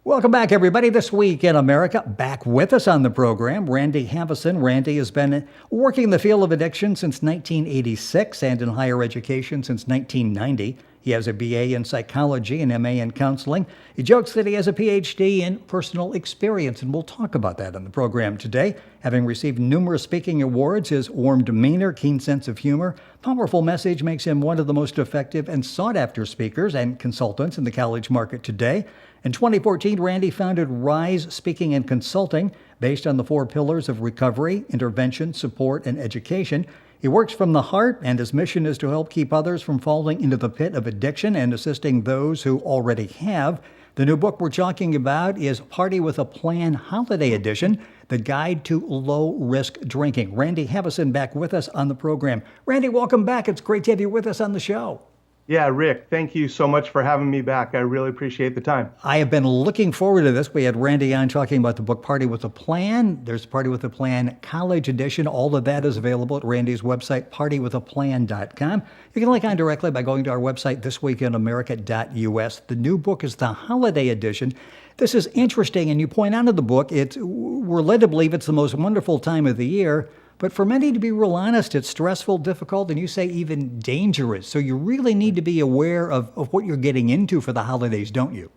Welcome back, everybody. This week in America, back with us on the program, Randy Haveson. Randy has been working in the field of addiction since 1986 and in higher education since 1990. He has a BA in psychology and MA in counseling. He jokes that he has a PhD in personal experience, and we'll talk about that on the program today. Having received numerous speaking awards, his warm demeanor, keen sense of humor, powerful message makes him one of the most effective and sought-after speakers and consultants in the college market today. In 2014, Randy founded Rise Speaking and Consulting, based on the 4 pillars of recovery, intervention, support, and education. He works from the heart, and his mission is to help keep others from falling into the pit of addiction and assisting those who already have. The new book we're talking about is Party with a Plan Holiday Edition, The Guide to Low-Risk Drinking. Randy Haveson back with us on the program. Randy, welcome back. It's great to have you with us on the show. Yeah, Rick, thank you so much for having me back. I really appreciate the time. I have been looking forward to this. We had Randy on talking about the book Party with a Plan. There's Party with a Plan College Edition. All of that is available at Randy's website, partywithaplan.com. You can link on directly by going to our website, thisweekinamerica.us. The new book is the Holiday Edition. This is interesting, and you point out in the book, we're led to believe it's the most wonderful time of the year. But for many, to be real honest, it's stressful, difficult, and you say even dangerous. So you really need to be aware of what you're getting into for the holidays, don't you?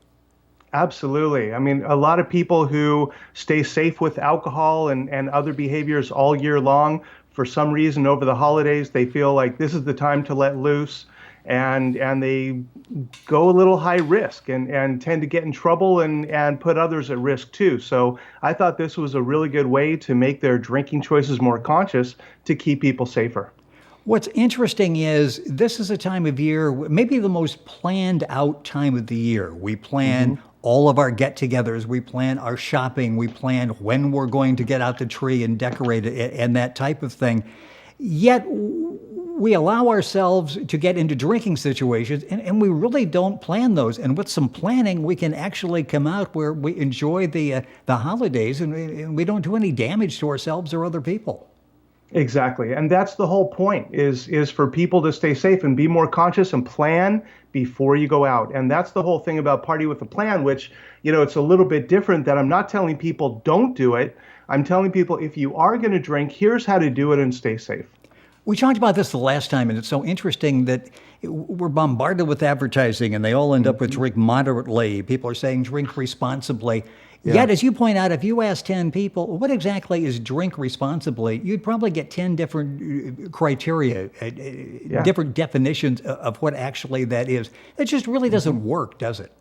Absolutely. I mean, a lot of people who stay safe with alcohol and other behaviors all year long, for some reason over the holidays, they feel like this is the time to let loose. And they go a little high risk and tend to get in trouble and put others at risk too. So I thought this was a really good way to make their drinking choices more conscious to keep people safer. What's interesting is this is a time of year, maybe the most planned out time of the year. We plan all of our get-togethers, we plan our shopping, we plan when we're going to get out the tree and decorate it and that type of thing. Yet we allow ourselves to get into drinking situations, and we really don't plan those. And with some planning, we can actually come out where we enjoy the holidays, and we don't do any damage to ourselves or other people. Exactly. And that's the whole point, is for people to stay safe and be more conscious and plan before you go out. And that's the whole thing about Party with a Plan, which, it's a little bit different, that I'm not telling people don't do it. I'm telling people, if you are going to drink, here's how to do it and stay safe. We talked about this the last time, and it's so interesting that we're bombarded with advertising, and they all end up with drink moderately. People are saying drink responsibly. Yeah. Yet, as you point out, if you ask 10 people, what exactly is drink responsibly, you'd probably get 10 different criteria, different definitions of what actually that is. It just really doesn't work, does it?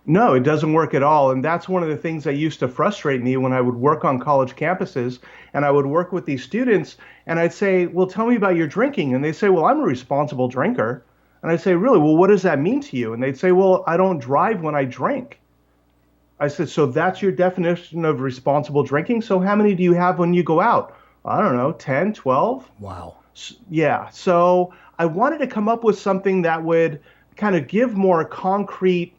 No, it doesn't work at all. And that's one of the things that used to frustrate me when I would work on college campuses and I would work with these students and I'd say, well, tell me about your drinking. And they say, well, I'm a responsible drinker. And I'd say, really? Well, what does that mean to you? And they'd say, well, I don't drive when I drink. I said, so that's your definition of responsible drinking? So how many do you have when you go out? I don't know, 10, 12? Wow. Yeah. So I wanted to come up with something that would kind of give more concrete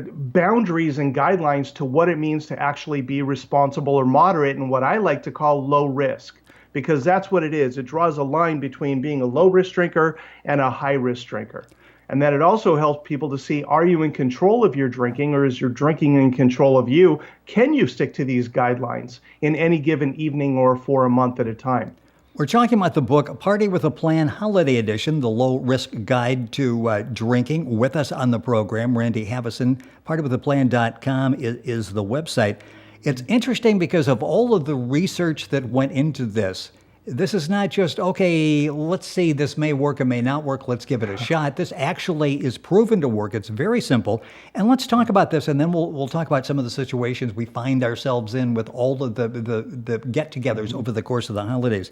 boundaries and guidelines to what it means to actually be responsible or moderate and what I like to call low risk, because that's what it is. It draws a line between being a low risk drinker and a high risk drinker. And then it also helps people to see, are you in control of your drinking or is your drinking in control of you? Can you stick to these guidelines in any given evening or for a month at a time? We're talking about the book, Party with a Plan Holiday Edition, the low-risk guide to drinking. With us on the program, Randy Haveson, partywithaplan.com is the website. It's interesting because of all of the research that went into this. This is not just, okay, let's see, this may work, it may not work, let's give it a shot. This actually is proven to work. It's very simple. And let's talk about this, and then we'll talk about some of the situations we find ourselves in with all of the get-togethers over the course of the holidays.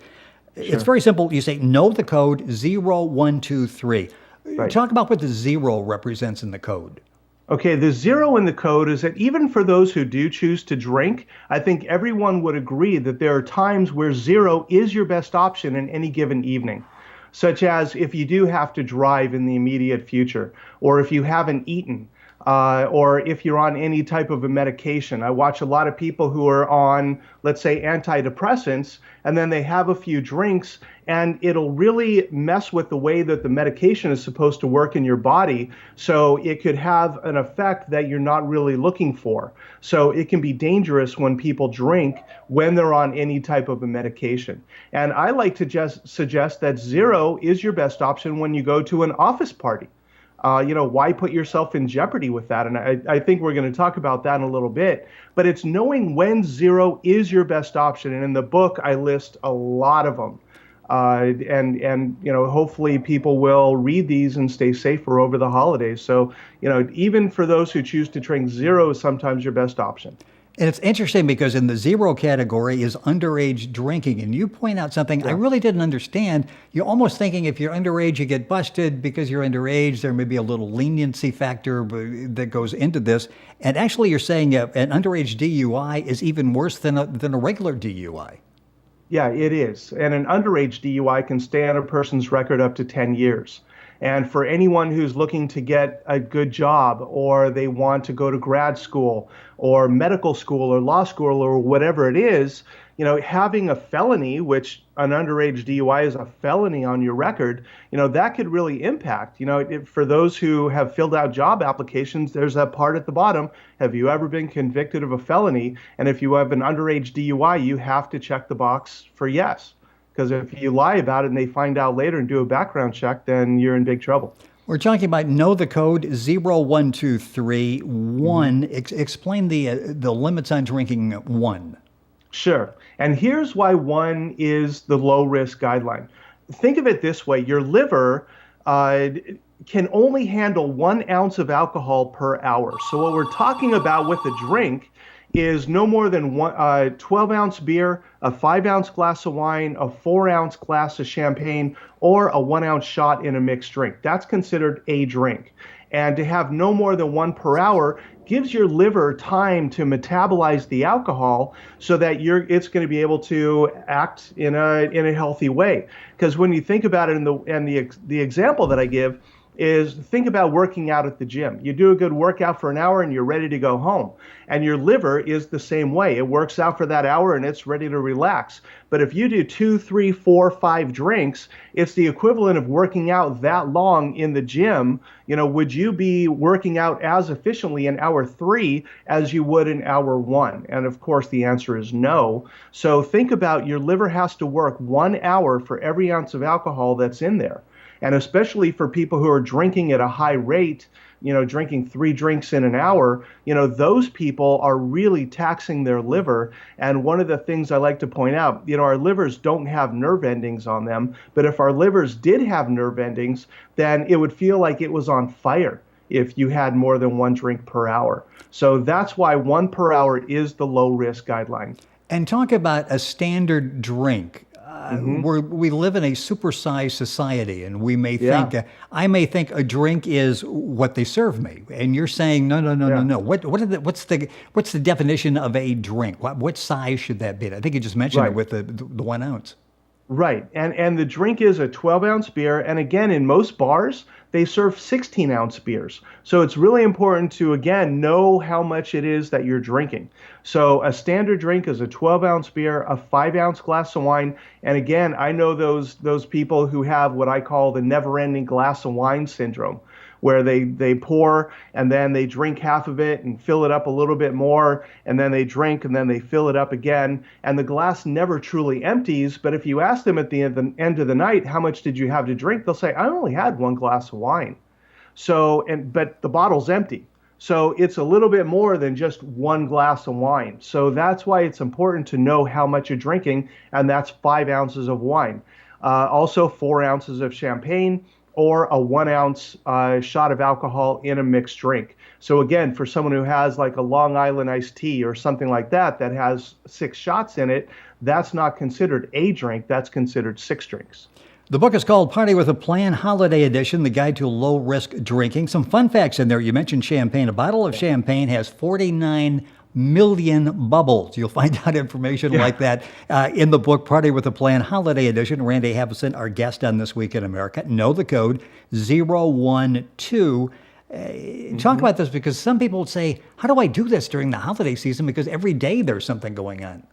Sure. It's very simple. You say, know the code 0123. Right. Talk about what the 0 represents in the code. Okay, the 0 in the code is that even for those who do choose to drink, I think everyone would agree that there are times where 0 is your best option in any given evening, such as if you do have to drive in the immediate future, or if you haven't eaten. or if you're on any type of a medication. I watch a lot of people who are on, let's say, antidepressants, and then they have a few drinks, and it'll really mess with the way that the medication is supposed to work in your body. So it could have an effect that you're not really looking for. So it can be dangerous when people drink when they're on any type of a medication. And I like to just suggest that zero is your best option when you go to an office party. Why put yourself in jeopardy with that? And I think we're going to talk about that in a little bit. But it's knowing when zero is your best option. And in the book, I list a lot of them. Hopefully people will read these and stay safer over the holidays. So, even for those who choose to drink, zero is sometimes your best option. And it's interesting because in the zero category is underage drinking. And you point out something I really didn't understand. You're almost thinking if you're underage, you get busted because you're underage. There may be a little leniency factor that goes into this. And actually, you're saying an underage DUI is even worse than a regular DUI. Yeah, it is. And an underage DUI can stay on a person's record up to 10 years. And for anyone who's looking to get a good job, or they want to go to grad school or medical school or law school or whatever it is, having a felony, which an underage DUI is a felony on your record, that could really impact. For those who have filled out job applications, there's that part at the bottom. Have you ever been convicted of a felony? And if you have an underage DUI, you have to check the box for yes. Because if you lie about it and they find out later and do a background check, then you're in big trouble. We're talking about know the code 01231. Explain the limits on drinking one. Sure. And here's why one is the low risk guideline. Think of it this way. Your liver can only handle 1 ounce of alcohol per hour. So what we're talking about with a drink is no more than 12-ounce beer, a 5-ounce glass of wine, a 4-ounce glass of champagne, or a 1-ounce shot in a mixed drink. That's considered a drink. And to have no more than 1 per hour gives your liver time to metabolize the alcohol so that it's going to be able to act in a healthy way. Because when you think about it, the example that I give is think about working out at the gym. You do a good workout for an hour and you're ready to go home. And your liver is the same way. It works out for that hour and it's ready to relax. But if you do 2, 3, 4, 5 drinks, it's the equivalent of working out that long in the gym. Would you be working out as efficiently in hour 3 as you would in hour 1? And of course, the answer is no. So think about your liver has to work 1 hour for every ounce of alcohol that's in there. And especially for people who are drinking at a high rate, drinking 3 drinks in an hour, those people are really taxing their liver. And one of the things I like to point out, our livers don't have nerve endings on them. But if our livers did have nerve endings, then it would feel like it was on fire if you had more than 1 drink per hour. So that's why 1 per hour is the low risk guideline. And talk about a standard drink. We live in a supersized society, and we may think, I may think a drink is what they serve me, and you're saying no. What's the definition of a drink? What size should that be? I think you just mentioned it with the 1 ounce. Right. And the drink is a 12-ounce beer. And again, in most bars, they serve 16-ounce beers. So it's really important to, again, know how much it is that you're drinking. So a standard drink is a 12-ounce beer, a 5-ounce glass of wine. And again, I know those people who have what I call the never-ending glass of wine syndrome, where they pour and then they drink half of it and fill it up a little bit more, and then they drink and then they fill it up again. And the glass never truly empties. But if you ask them at the end of the night, how much did you have to drink? They'll say, I only had 1 glass of wine. But the bottle's empty. So it's a little bit more than just 1 glass of wine. So that's why it's important to know how much you're drinking, and that's 5 ounces of wine. Also 4 ounces of champagne, or a 1 ounce shot of alcohol in a mixed drink. So again, for someone who has like a Long Island iced tea or something like that has 6 shots in it, that's not considered a drink, that's considered 6 drinks. The book is called Party with a Plan, Holiday Edition, The Guide to Low-Risk Drinking. Some fun facts in there. You mentioned champagne. A bottle of champagne has 49 million bubbles. You'll find out information like that in the book, Party with a Plan, Holiday Edition. Randy Haveson, our guest on This Week in America. Know the code 012. Talk about this, because some people would say, how do I do this during the holiday season? Because every day there's something going on.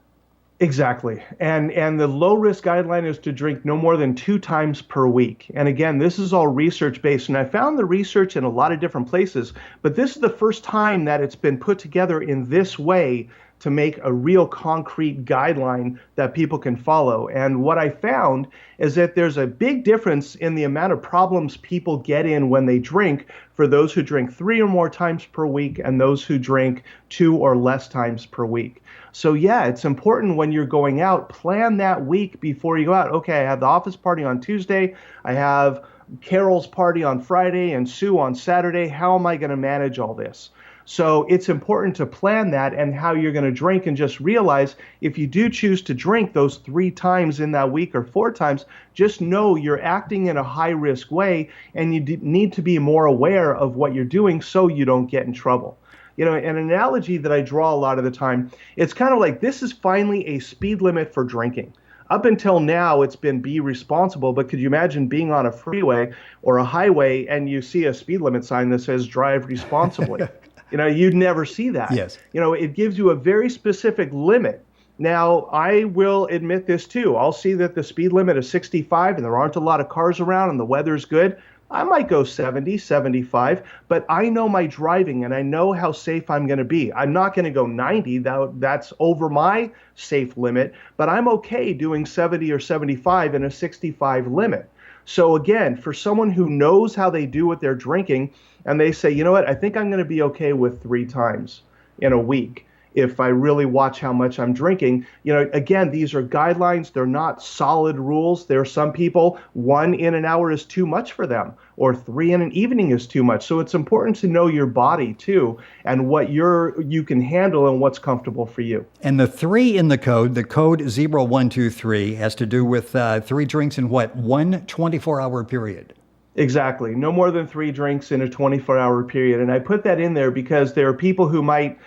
Exactly. And the low risk guideline is to drink no more than 2 times per week. And again, this is all research based. And I found the research in a lot of different places, but this is the first time that it's been put together in this way to make a real concrete guideline that people can follow. And what I found is that there's a big difference in the amount of problems people get in when they drink for those who drink 3 or more times per week and those who drink 2 or less times per week. So yeah, it's important when you're going out, plan that week before you go out. Okay, I have the office party on Tuesday. I have Carol's party on Friday and Sue on Saturday. How am I going to manage all this? So it's important to plan that and how you're going to drink, and just realize if you do choose to drink those 3 times in that week or 4 times, just know you're acting in a high risk way, and you need to be more aware of what you're doing so you don't get in trouble. You know, an analogy that I draw a lot of the time, it's kind of like this is finally a speed limit for drinking. Up until now, it's been be responsible, but could you imagine being on a freeway or a highway and you see a speed limit sign that says drive responsibly? You know, you'd never see that. Yes. You know, it gives you a very specific limit. Now, I will admit this too. I'll see that the speed limit is 65 and there aren't a lot of cars around and the weather's good. I might go 70, 75, but I know my driving and I know how safe I'm going to be. I'm not going to go 90. That's over my safe limit, but I'm okay doing 70 or 75 in a 65 limit. So again, for someone who knows how they do what they're drinking, and they say, you know what, I think I'm going to be okay with 3 times in a week if I really watch how much I'm drinking. You know, again, these are guidelines. They're not solid rules. There are some people, 1 in an hour is too much for them, or 3 in an evening is too much. So it's important to know your body too, and what you can handle and what's comfortable for you. And the 3 in the code 0123, has to do with 3 drinks in what, 1 24-hour period? Exactly. No more than 3 drinks in a 24-hour period. And I put that in there because there are people who might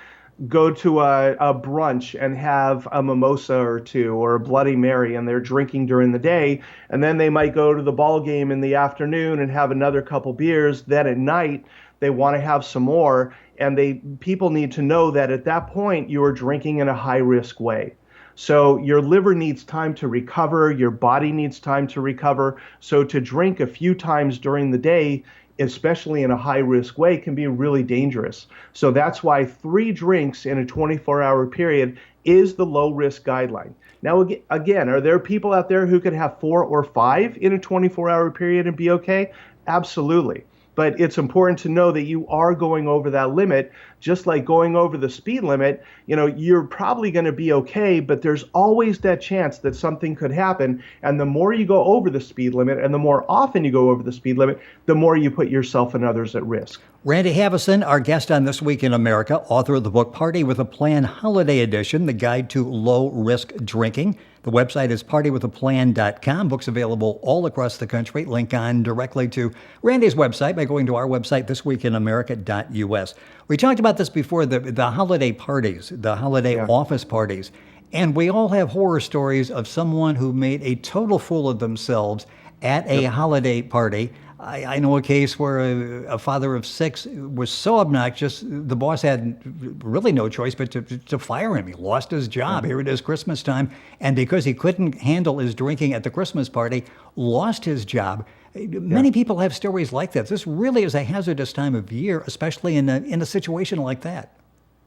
go to a brunch and have a mimosa or 2 or a Bloody Mary, and they're drinking during the day, and then they might go to the ball game in the afternoon and have another couple beers. Then at night they want to have some more, and people need to know that at that point you are drinking in a high risk way. So your liver needs time to recover, your body needs time to recover. So to drink a few times during the day, especially in a high-risk way, can be really dangerous. So that's why 3 drinks in a 24-hour period is the low-risk guideline. Now, again, are there people out there who could have 4 or 5 in a 24-hour period and be okay? Absolutely. But it's important to know that you are going over that limit, just like going over the speed limit. You know, you're probably going to be okay, but there's always that chance that something could happen. And the more you go over the speed limit and the more often you go over the speed limit, the more you put yourself and others at risk. Randy Haveson, our guest on This Week in America, author of the book Party with a Plan Holiday Edition, the guide to low-risk drinking. The website is partywithaplan.com. Books available all across the country. Link on directly to Randy's website by going to our website, thisweekinamerica.us. We talked about this before, the holiday parties, the holiday office parties. And we all have horror stories of someone who made a total fool of themselves at a holiday party. I know a case where a father of 6 was so obnoxious, the boss had really no choice but to fire him. He lost his job. Here it is Christmas time. And because he couldn't handle his drinking at the Christmas party, lost his job. Many people have stories like that. This really is a hazardous time of year, especially in a situation like that.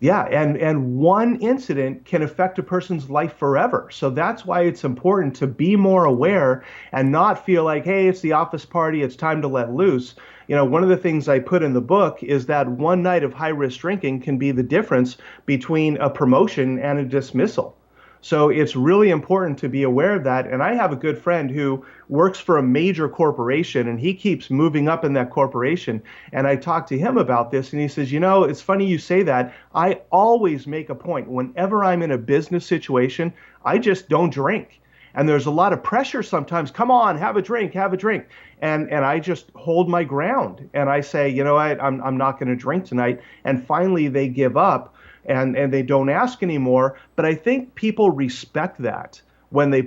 Yeah, and one incident can affect a person's life forever. So that's why it's important to be more aware and not feel like, hey, it's the office party, it's time to let loose. You know, one of the things I put in the book is that one night of high-risk drinking can be the difference between a promotion and a dismissal. So it's really important to be aware of that. And I have a good friend who works for a major corporation, and he keeps moving up in that corporation. And I talked to him about this, and he says, you know, it's funny you say that. I always make a point whenever I'm in a business situation, I just don't drink. And there's a lot of pressure sometimes. Come on, have a drink, have a drink. And I just hold my ground. And I say, you know what, I'm not going to drink tonight. And finally they give up. And they don't ask anymore. But I think people respect that when a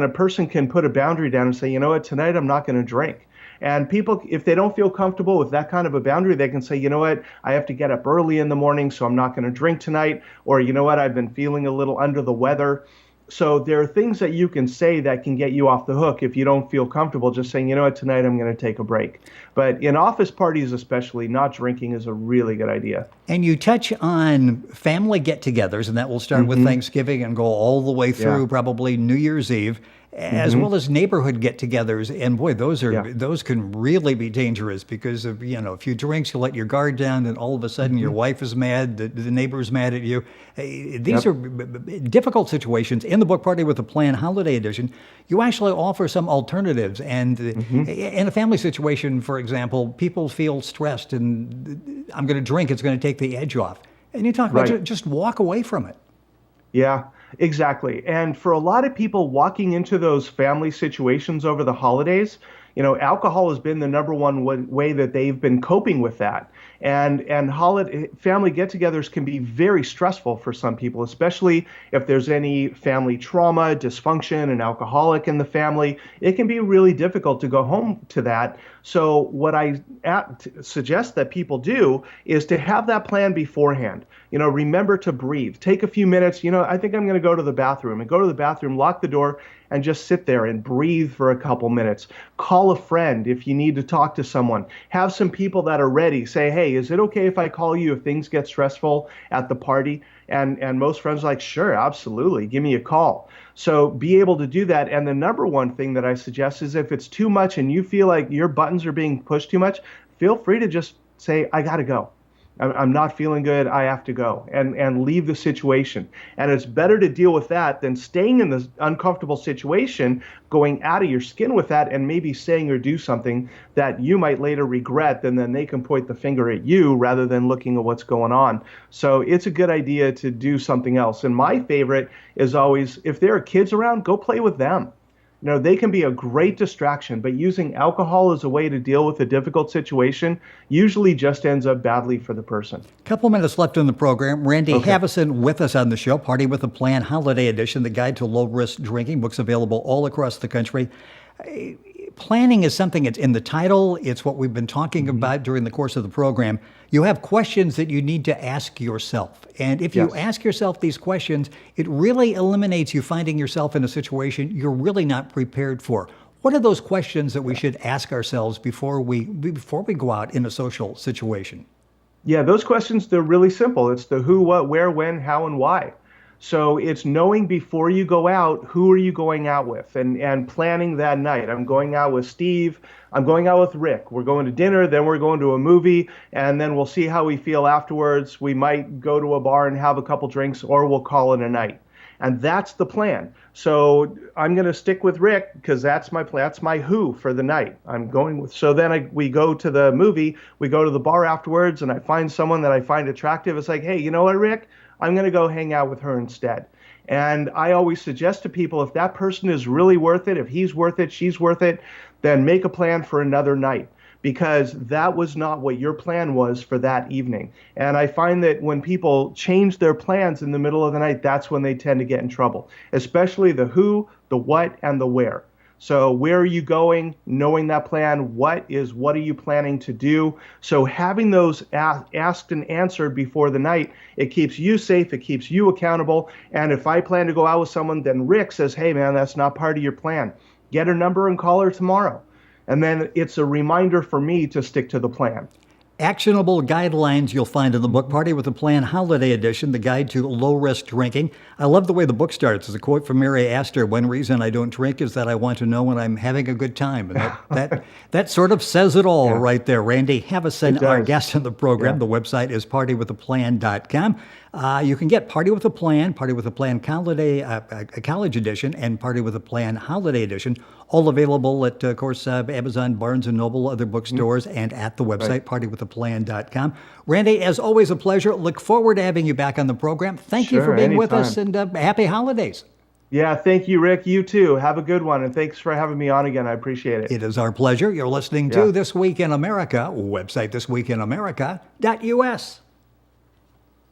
person can put a boundary down and say, you know what, tonight I'm not going to drink. And people, if they don't feel comfortable with that kind of a boundary, they can say, you know what, I have to get up early in the morning, so I'm not going to drink tonight. Or, you know what, I've been feeling a little under the weather. So there are things that you can say that can get you off the hook if you don't feel comfortable just saying, you know what, tonight I'm going to take a break. But in office parties especially, not drinking is a really good idea. And you touch on family get-togethers, and that will start with Thanksgiving and go all the way through probably New Year's Eve, as well as neighborhood get-togethers. And boy, those can really be dangerous because of, a few drinks, you let your guard down, and all of a sudden your wife is mad, the neighbor's mad at you. These are difficult situations. In the book Party with a Plan Holiday Edition, you actually offer some alternatives. And in a family situation, for example, people feel stressed and I'm going to drink, it's going to take the edge off. And you talk about just walk away from it. Yeah, exactly. And for a lot of people walking into those family situations over the holidays, alcohol has been the number one way that they've been coping with that. And family get-togethers can be very stressful for some people, especially if there's any family trauma, dysfunction, an alcoholic in the family. It can be really difficult to go home to that. So what I suggest that people do is to have that plan beforehand. Remember to breathe. Take a few minutes. I think I'm going to go to the bathroom, and go to the bathroom, lock the door, and just sit there and breathe for a couple minutes. Call a friend if you need to talk to someone. Have some people that are ready. Say, hey, is it okay if I call you if things get stressful at the party? And most friends are like, sure, absolutely, give me a call. So be able to do that. And the number one thing that I suggest is if it's too much and you feel like your buttons are being pushed too much, feel free to just say, I got to go. I'm not feeling good. I have to go, and leave the situation. And it's better to deal with that than staying in this uncomfortable situation, going out of your skin with that, and maybe saying or do something that you might later regret. And then they can point the finger at you rather than looking at what's going on. So it's a good idea to do something else. And my favorite is always, if there are kids around, go play with them. They can be a great distraction, but using alcohol as a way to deal with a difficult situation usually just ends up badly for the person. Couple minutes left in the program. Randy Haveson with us on the show. Party with a Plan Holiday Edition, the guide to low-risk drinking. Books available all across the country. Planning is something, it's in the title. It's what we've been talking about during the course of the program. You have questions that you need to ask yourself. And if you ask yourself these questions, it really eliminates you finding yourself in a situation you're really not prepared for. What are those questions that we should ask ourselves before we go out in a social situation? Yeah, those questions, they're really simple. It's the who, what, where, when, how, and why. So it's knowing before you go out, who are you going out with, and planning that night. I'm going out with Steve. I'm going out with Rick. We're going to dinner, then we're going to a movie, and then we'll see how we feel afterwards. We might go to a bar and have a couple drinks, or we'll call it a night. And that's the plan. So I'm going to stick with Rick because that's my who for the night. I'm going with. So then we go to the movie, we go to the bar afterwards, and I find someone that I find attractive. It's like, hey, you know what, Rick? I'm going to go hang out with her instead. And I always suggest to people, if that person is really worth it, if he's worth it, she's worth it, then make a plan for another night, because that was not what your plan was for that evening. And I find that when people change their plans in the middle of the night, that's when they tend to get in trouble, especially the who, the what, and the where. So where are you going? Knowing that plan. What are you planning to do? So having those asked and answered before the night, it keeps you safe, it keeps you accountable. And if I plan to go out with someone, then Rick says, hey man, that's not part of your plan. Get her number and call her tomorrow. And then it's a reminder for me to stick to the plan. Actionable guidelines you'll find in the book Party with a Plan Holiday Edition, the guide to low-risk drinking. I love the way the book starts. It's a quote from Mary Astor, one reason I don't drink is that I want to know when I'm having a good time. And that sort of says it all right there. Randy Haveson, our guest on the program. The website is partywithaplan.com. You can get Party with a Plan College Edition, and Party with a Plan Holiday Edition, all available at, of course, Amazon, Barnes & Noble, other bookstores, and at the website, partywithaplan.com. Randy, as always, a pleasure. Look forward to having you back on the program. Thank you for being with us, and happy holidays. Yeah, thank you, Rick. You too. Have a good one, and thanks for having me on again. I appreciate it. It is our pleasure. You're listening to This Week in America, website thisweekinamerica.us.